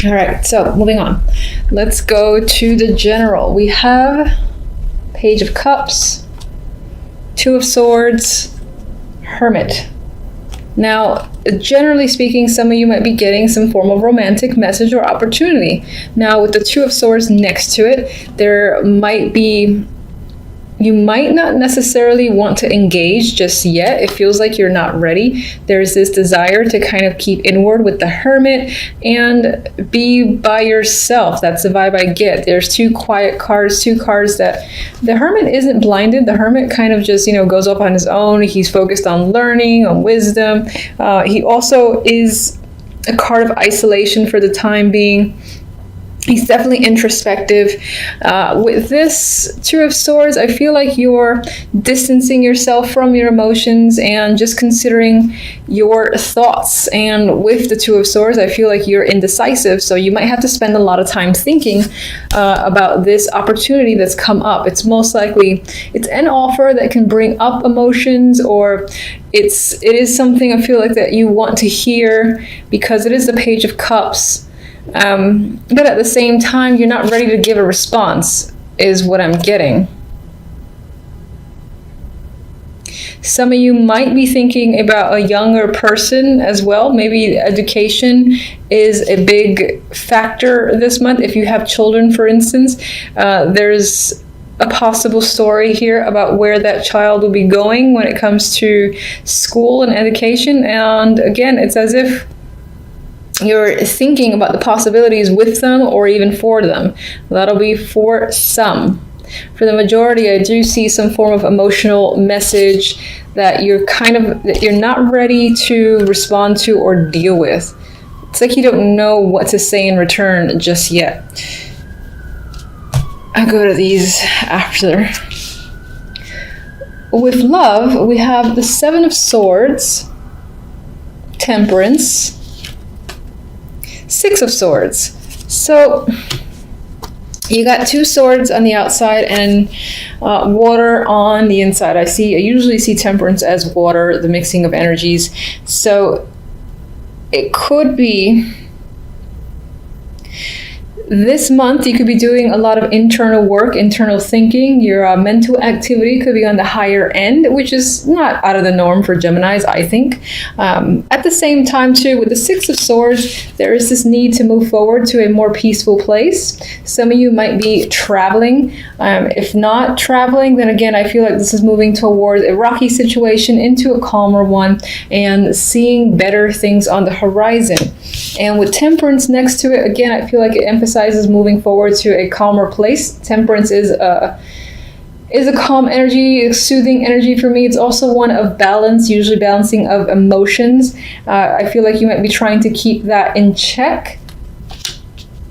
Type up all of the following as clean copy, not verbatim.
All right, so moving on. Let's go to the general. We have Page of Cups, Two of Swords, Hermit. Now, generally speaking, some of you might be getting some form of romantic message or opportunity. Now, with the Two of Swords next to it, you might not necessarily want to engage just yet. It feels like you're not ready. There's this desire to kind of keep inward with the Hermit and be by yourself. That's the vibe I get. There's two quiet cards, two cards that the Hermit isn't blinded. The Hermit kind of just, goes up on his own. He's focused on learning, on wisdom. He also is a card of isolation for the time being. He's definitely introspective. With this Two of Swords, I feel like you're distancing yourself from your emotions and just considering your thoughts. And with the Two of Swords, I feel like you're indecisive. So you might have to spend a lot of time thinking about this opportunity that's come up. It's most likely, it's an offer that can bring up emotions, or it is something I feel like that you want to hear because it is the Page of Cups. But at the same time, you're not ready to give a response, is what I'm getting. Some of you might be thinking about a younger person as well. Maybe education is a big factor this month. If you have children, for instance, there's a possible story here about where that child will be going when it comes to school and education. And again, it's as if you're thinking about the possibilities with them or even for them. That'll be for some. For the majority, I do see some form of emotional message that you're not ready to respond to or deal with. It's like you don't know what to say in return just yet. I'll go to these after. With love, we have the Seven of Swords, Temperance, Six of Swords. So you got two swords on the outside and water on the inside. I usually see Temperance as water, the mixing of energies. So it could be this month you could be doing a lot of internal work, internal thinking. Your mental activity could be on the higher end, which is not out of the norm for Geminis, I think. At the same time, too, with the Six of Swords, there is this need to move forward to a more peaceful place. Some of you might be traveling. If not traveling, then again, I feel like this is moving towards a rocky situation into a calmer one and seeing better things on the horizon. And with Temperance next to it, again, I feel like it emphasizes moving forward to a calmer place. Temperance is a calm energy, a soothing energy for me. It's also one of balance, usually balancing of emotions. I feel like you might be trying to keep that in check.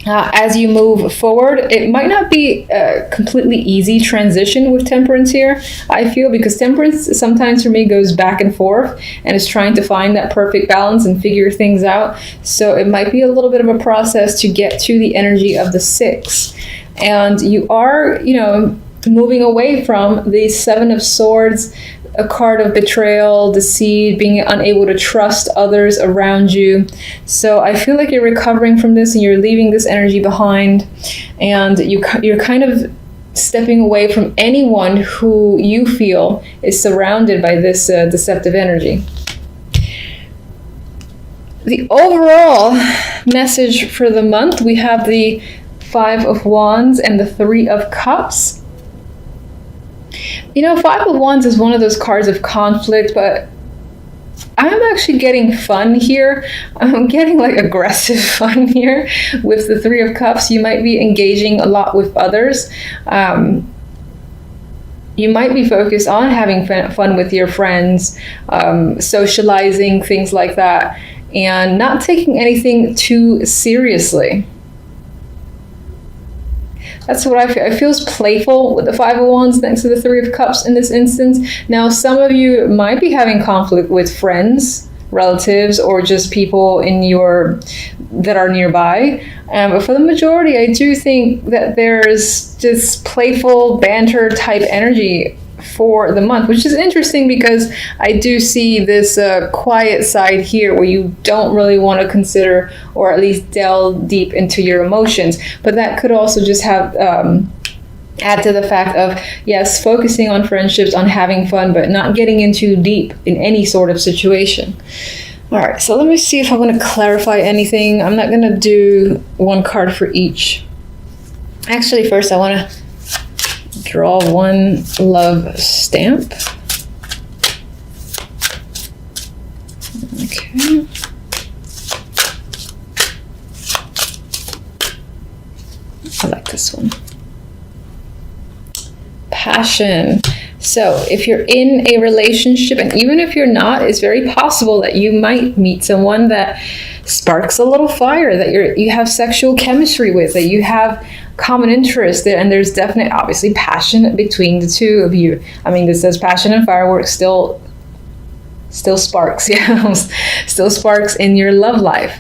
As you move forward, it might not be a completely easy transition with Temperance here, I feel, because Temperance sometimes for me goes back and forth and is trying to find that perfect balance and figure things out. So it might be a little bit of a process to get to the energy of the Six. And you are, moving away from the Seven of Swords, a card of betrayal, deceit, being unable to trust others around you. So I feel like you're recovering from this and you're leaving this energy behind, and you're kind of stepping away from anyone who you feel is surrounded by this deceptive energy. The overall message for the month, we have the Five of Wands and the Three of Cups. Five of Wands is one of those cards of conflict, but I'm actually getting fun here. I'm getting aggressive fun here. With the Three of Cups, you might be engaging a lot with others. You might be focused on having fun with your friends, socializing, things like that, and not taking anything too seriously. That's what I feel. It feels playful with the Five of Wands next to the Three of Cups in this instance. Now, some of you might be having conflict with friends, relatives, or just people that are nearby. But for the majority, I do think that there's this playful banter type energy for the month, which is interesting because I do see this quiet side here where you don't really want to consider or at least delve deep into your emotions. But that could also just have add to the fact of, yes, focusing on friendships, on having fun, but not getting in too deep in any sort of situation. All right, so let me see if I want to clarify anything. I'm not going to do one card for each. Actually, first I want to draw one love stamp. Okay. I like this one. Passion. So if you're in a relationship, and even if you're not, it's very possible that you might meet someone that sparks a little fire, that you have sexual chemistry with, that you have common interest, and there's definite, obviously, passion between the two of you. I mean, this says passion and fireworks still sparks, yeah, still sparks in your love life.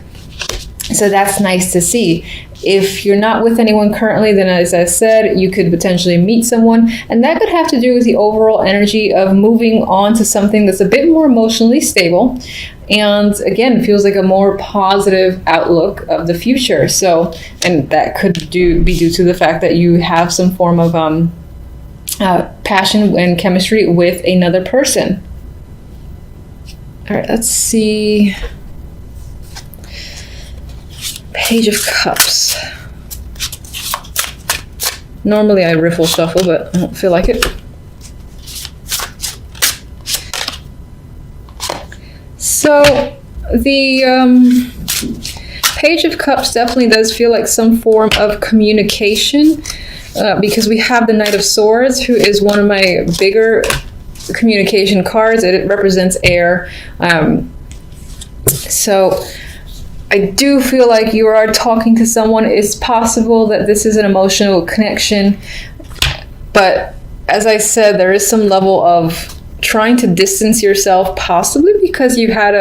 So that's nice to see. If you're not with anyone currently, then as I said, you could potentially meet someone, and that could have to do with the overall energy of moving on to something that's a bit more emotionally stable, and again, feels like a more positive outlook of the future. So, and that could be due to the fact that you have some form of passion and chemistry with another person. All right, let's see. Page of Cups. Normally I riffle shuffle, but I don't feel like it. So the Page of Cups definitely does feel like some form of communication, because we have the Knight of Swords, who is one of my bigger communication cards. It represents air. So I do feel like you are talking to someone. It's possible that this is an emotional connection, but as I said, there is some level of trying to distance yourself, possibly because you had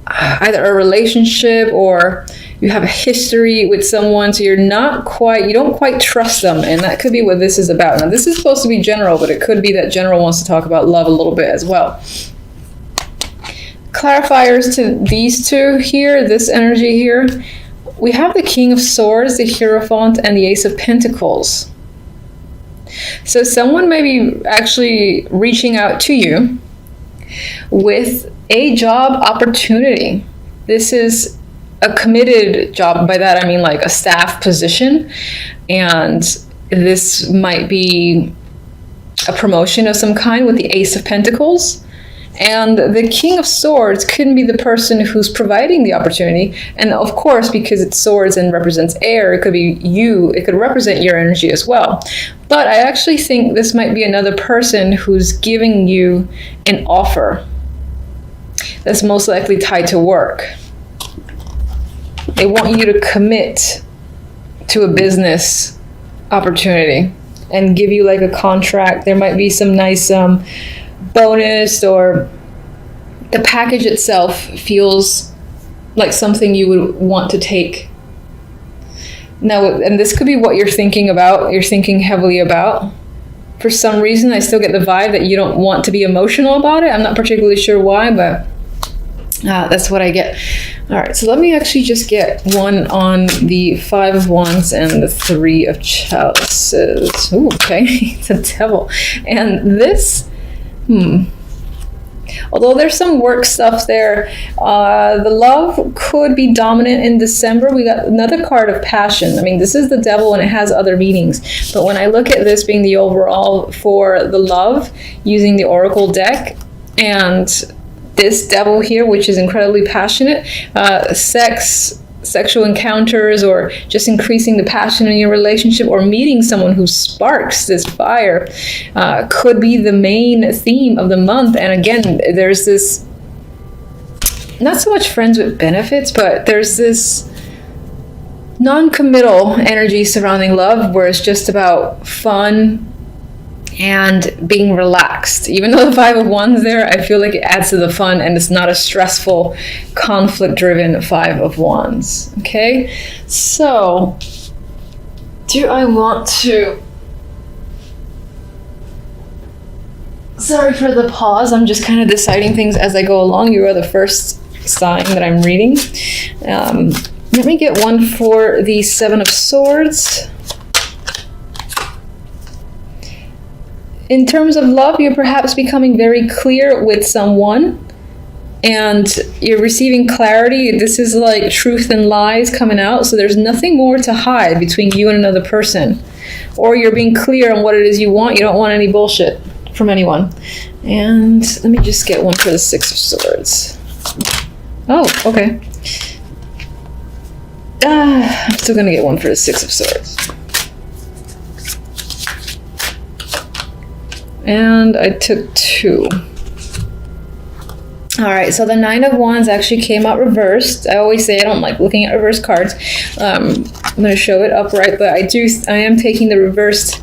either a relationship or you have a history with someone, so you don't quite trust them, and that could be what this is about. Now, this is supposed to be general, but it could be that general wants to talk about love a little bit as well. Clarifiers to these two here, this energy here, we have the King of Swords, the Hierophant, and the Ace of Pentacles. So someone may be actually reaching out to you with a job opportunity. This is a committed job. By that I mean like a staff position, and this might be a promotion of some kind with the Ace of Pentacles. And the King of Swords couldn't be the person who's providing the opportunity. And of course, because it's swords and represents air, it could be you. It could represent your energy as well. But I actually think this might be another person who's giving you an offer that's most likely tied to work. They want you to commit to a business opportunity and give you like a contract. There might be some nice bonus, or the package itself feels like something you would want to take. Now, and this could be what you're thinking about, you're thinking heavily about. For some reason, I still get the vibe that you don't want to be emotional about it. I'm not particularly sure why, but that's what I get. All right, so let me actually just get one on the Five of Wands and the Three of Chalices. Ooh, okay, it's a devil. And this, although there's some work stuff there, the love could be dominant in December. We got another card of passion. I mean, this is the devil and it has other meanings. But when I look at this being the overall for the love, using the Oracle deck, and this devil here, which is incredibly passionate, sexual encounters, or just increasing the passion in your relationship, or meeting someone who sparks this fire, could be the main theme of the month. And again, there's this, not so much friends with benefits, but there's this non-committal energy surrounding love, where it's just about fun and being relaxed. Even though the Five of Wands there, I feel like it adds to the fun, and it's not a stressful, conflict-driven Five of Wands. Okay, so do I want to Sorry for the pause. I'm just kind of deciding things as I go along. You are the first sign that I'm reading. Let me get one for the Seven of Swords. In terms of love, you're perhaps becoming very clear with someone and you're receiving clarity. This is like truth and lies coming out. So there's nothing more to hide between you and another person. Or you're being clear on what it is you want. You don't want any bullshit from anyone. And let me just get one for the Six of Swords. Oh, okay. I'm still gonna get one for the Six of Swords. And I took two. All right, so the Nine of Wands actually came out reversed. I always say I don't like looking at reverse cards. I'm gonna show it upright, but I am taking the reversed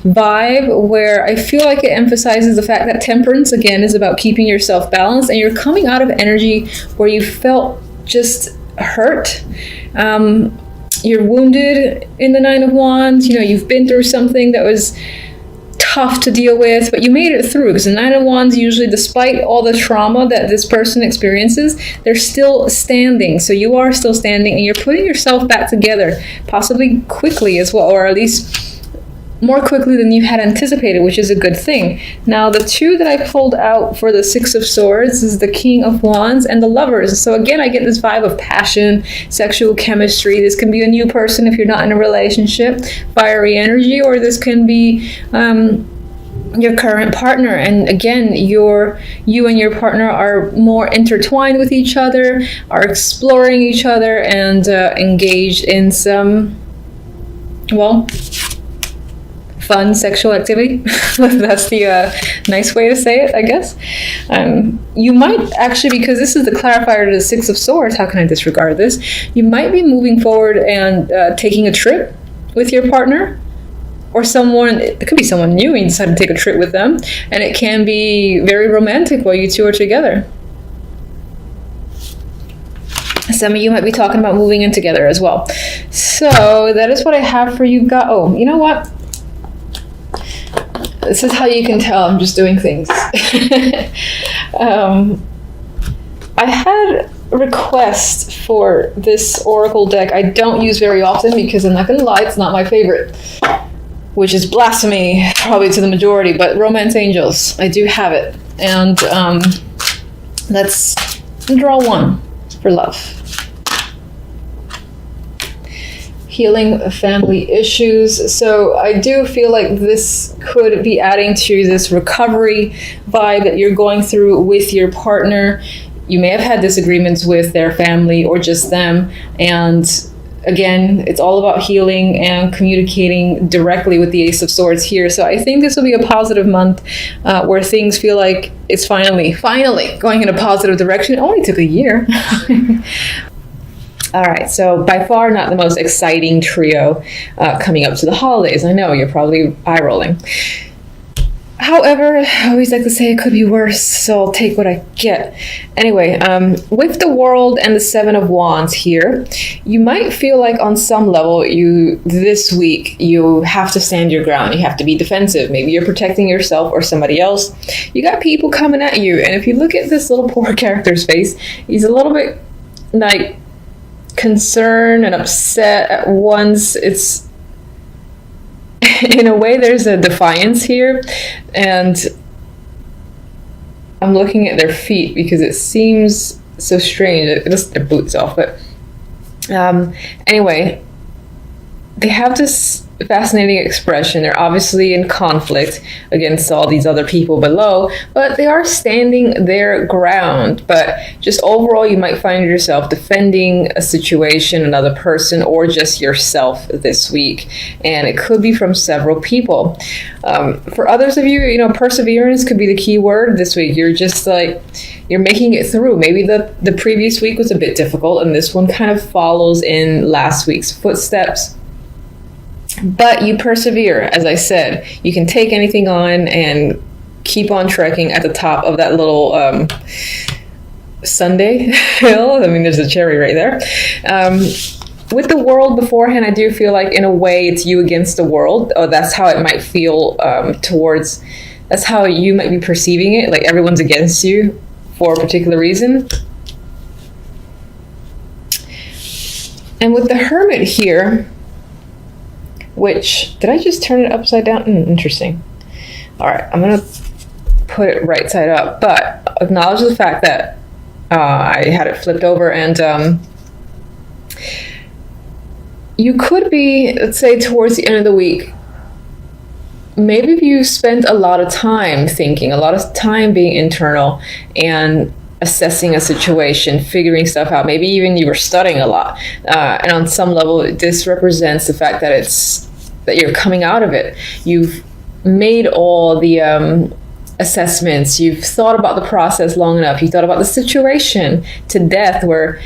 vibe where I feel like it emphasizes the fact that temperance again is about keeping yourself balanced, and you're coming out of energy where you felt just hurt. You're wounded in the Nine of Wands. You know, you've been through something that was tough to deal with, but you made it through, because the Nine of Wands usually, despite all the trauma that this person experiences, they're still standing. So you are still standing and you're putting yourself back together, possibly quickly as well, or at least more quickly than you had anticipated, which is a good thing. Now, the two that I pulled out for the Six of Swords is the King of Wands and the Lovers. So again, I get this vibe of passion, sexual chemistry. This can be a new person if you're not in a relationship, fiery energy, or this can be your current partner. And again, you and your partner are more intertwined with each other, are exploring each other, and engaged in some, well, fun sexual activity. That's the nice way to say it, I guess. You might actually, because this is the clarifier to the Six of Swords, how can I disregard this? You might be moving forward and taking a trip with your partner, or someone, it could be someone new and you decide to take a trip with them, and it can be very romantic while you two are together. Some of you might be talking about moving in together as well. So that is what I have for you guys. Oh, you know what? This is how you can tell I'm just doing things. I had a request for this oracle deck I don't use very often, because I'm not going to lie, it's not my favorite, which is blasphemy probably to the majority, but Romance Angels, I do have it. And let's draw one for love. Healing family issues. So I do feel like this could be adding to this recovery vibe that you're going through with your partner. You may have had disagreements with their family or just them. And again, it's all about healing and communicating directly with the Ace of Swords here. So I think this will be a positive month where things feel like it's finally going in a positive direction. It only took a year. All right, so by far not the most exciting trio coming up to the holidays. I know, you're probably eye-rolling. However, I always like to say it could be worse, so I'll take what I get. Anyway, with the World and the Seven of Wands here, you might feel like on some level this week you have to stand your ground. You have to be defensive. Maybe you're protecting yourself or somebody else. You got people coming at you, and if you look at this little poor character's face, he's a little bit like concerned and upset at once. It's in a way there's a defiance here, and I'm looking at their feet because it seems so strange. It just their boots off, but anyway, they have this fascinating expression. They're obviously in conflict against all these other people below, but they are standing their ground. But just overall, you might find yourself defending a situation, another person, or just yourself this week. And it could be from several people. For others of you, perseverance could be the key word this week. You're just like, you're making it through. Maybe the previous week was a bit difficult, and this one kind of follows in last week's footsteps. But you persevere, as I said. You can take anything on and keep on trekking at the top of that little Sunday hill. I mean, there's a cherry right there. With the World beforehand, I do feel like in a way it's you against the world. Oh, that's how it might feel towards That's how you might be perceiving it, like everyone's against you for a particular reason. And with the Hermit here, which, did I just turn it upside down? Interesting. All right, I'm gonna put it right side up, but acknowledge the fact that I had it flipped over, and you could be, let's say towards the end of the week, maybe if you spent a lot of time thinking, a lot of time being internal and assessing a situation, figuring stuff out, maybe even you were studying a lot. And on some level, this represents the fact that that you're coming out of it. You've made all the assessments, you've thought about the process long enough, you thought about the situation to death, where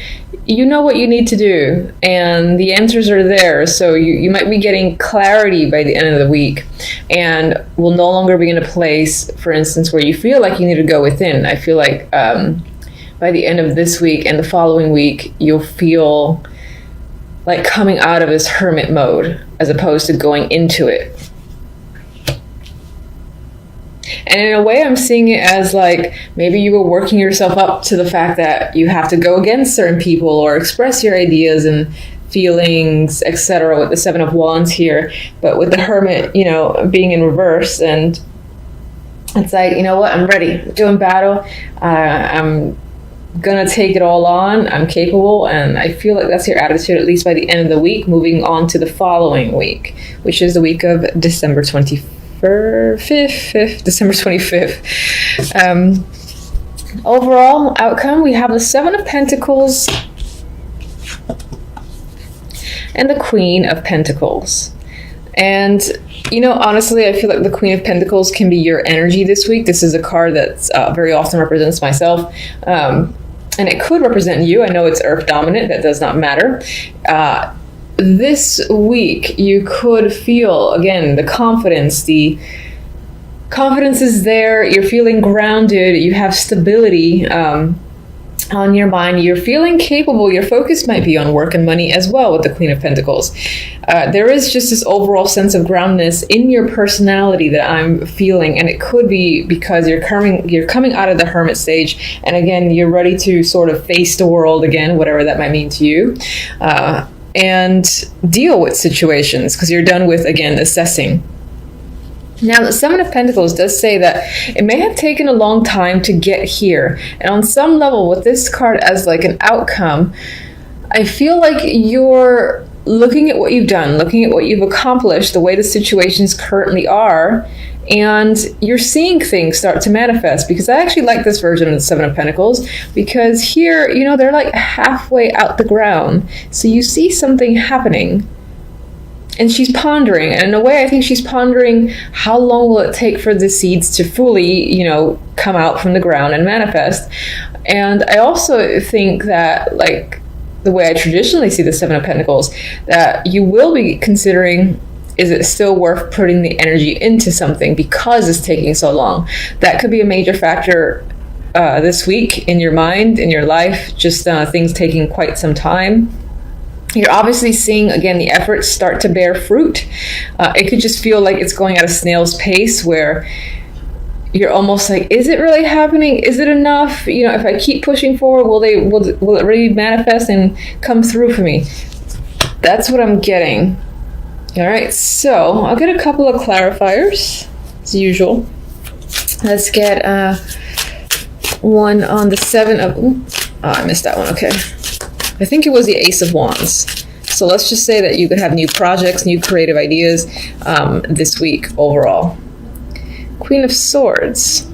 you know what you need to do and the answers are there. So you might be getting clarity by the end of the week, and will no longer be in a place, for instance, where you feel like you need to go within. I feel like by the end of this week and the following week, you'll feel like coming out of this hermit mode as opposed to going into it. And in a way, I'm seeing it as like maybe you were working yourself up to the fact that you have to go against certain people or express your ideas and feelings, etc. with the Seven of Wands here. But with the Hermit, you know, being in reverse, and it's like, you know what, I'm ready, doing battle. I'm gonna take it all on. I'm capable, and I feel like that's your attitude, at least by the end of the week, moving on to the following week, which is the week of December 25th. December 25th. Overall outcome, we have the Seven of Pentacles and the Queen of Pentacles. And, you know, honestly, I feel like the Queen of Pentacles can be your energy this week. This is a card that's very often represents myself. And it could represent you. I know it's Earth dominant. That does not matter. This week, you could feel, again, the confidence. The confidence is there. You're feeling grounded. You have stability on your mind. You're feeling capable. Your focus might be on work and money as well with the Queen of Pentacles. There is just this overall sense of groundedness in your personality that I'm feeling, and it could be because you're coming out of the Hermit stage, and again, you're ready to sort of face the world again, whatever that might mean to you. And deal with situations, because you're done with, again, assessing. Now, the Seven of Pentacles does say that it may have taken a long time to get here. And on some level, with this card as like an outcome, I feel like you're looking at what you've done, looking at what you've accomplished, the way the situations currently are, and you're seeing things start to manifest. Because I actually like this version of the Seven of Pentacles, because here, you know, they're like halfway out the ground. So you see something happening, and she's pondering. And in a way, I think she's pondering, how long will it take for the seeds to fully, you know, come out from the ground and manifest? And I also think that, like, the way I traditionally see the Seven of Pentacles, that you will be considering, is it still worth putting the energy into something because it's taking so long? That could be a major factor this week in your mind, in your life, just things taking quite some time. You're obviously seeing, again, the efforts start to bear fruit. It could just feel like it's going at a snail's pace, where you're almost like, is it really happening? Is it enough? You know, if I keep pushing forward, will it really manifest and come through for me? That's what I'm getting. All right, so I'll get a couple of clarifiers, as usual. Let's get one on the Seven of... I missed that one. Okay. I think it was the Ace of Wands. So let's just say that you could have new projects, new creative ideas this week overall. Queen of Swords.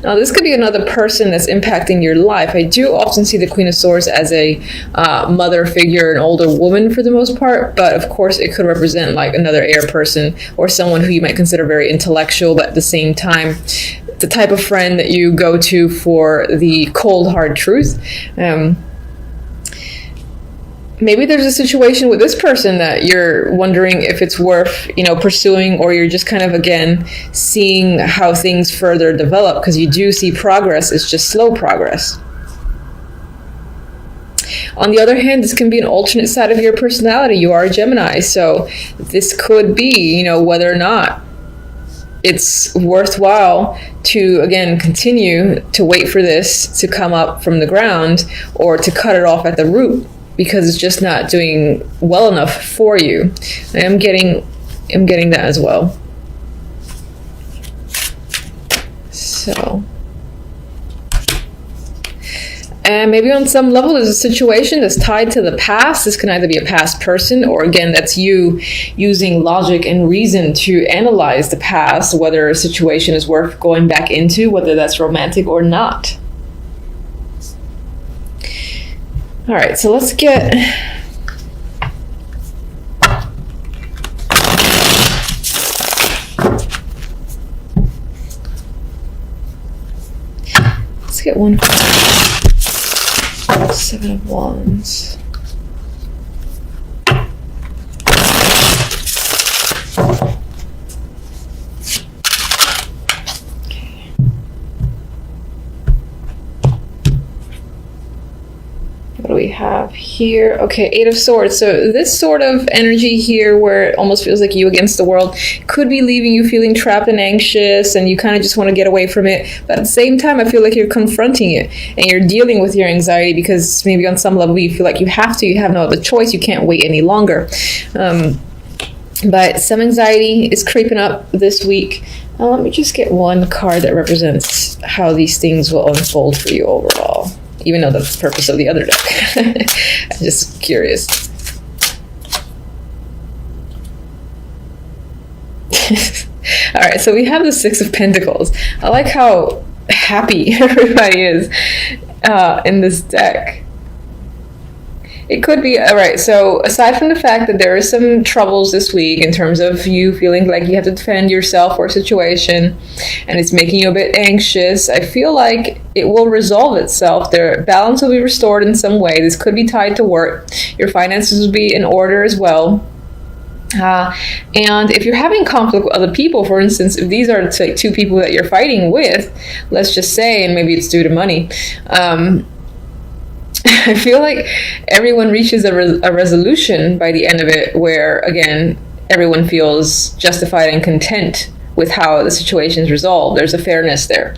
Now, this could be another person that's impacting your life. I do often see the Queen of Swords as a mother figure, an older woman for the most part, but of course it could represent like another air person, or someone who you might consider very intellectual, but at the same time, the type of friend that you go to for the cold, hard truth. Maybe there's a situation with this person that you're wondering if it's worth, you know, pursuing, or you're just kind of, again, seeing how things further develop, because you do see progress. It's just slow progress. On the other hand, this can be an alternate side of your personality. You are a Gemini, so this could be, you know, whether or not it's worthwhile to, again, continue to wait for this to come up from the ground or to cut it off at the root because it's just not doing well enough for you. I'm getting that as well. So, and maybe on some level there's a situation that's tied to the past. This can either be a past person or, again, that's you using logic and reason to analyze the past, whether a situation is worth going back into, whether that's romantic or not. All right, so let's get... Let's get one. 7 of Wands. What do we have here? Okay, 8 of Swords. So this sort of energy here where it almost feels like you against the world could be leaving you feeling trapped and anxious, and you kind of just want to get away from it. But at the same time, I feel like you're confronting it and you're dealing with your anxiety because maybe on some level you feel like you have no other choice. You can't wait any longer. But some anxiety is creeping up this week. Let me just get one card that represents how these things will unfold for you overall. Even though that's the purpose of the other deck. I'm just curious. All right, so we have the 6 of Pentacles. I like how happy everybody is in this deck. It could be, all right, so aside from the fact that there are some troubles this week in terms of you feeling like you have to defend yourself or a situation and it's making you a bit anxious, I feel like it will resolve itself. Their balance will be restored in some way. This could be tied to work. Your finances will be in order as well. And if you're having conflict with other people, for instance, if these are like 2 people that you're fighting with, let's just say, and maybe it's due to money, I feel like everyone reaches a resolution by the end of it where, again, everyone feels justified and content with how the situation is resolved. There's a fairness there.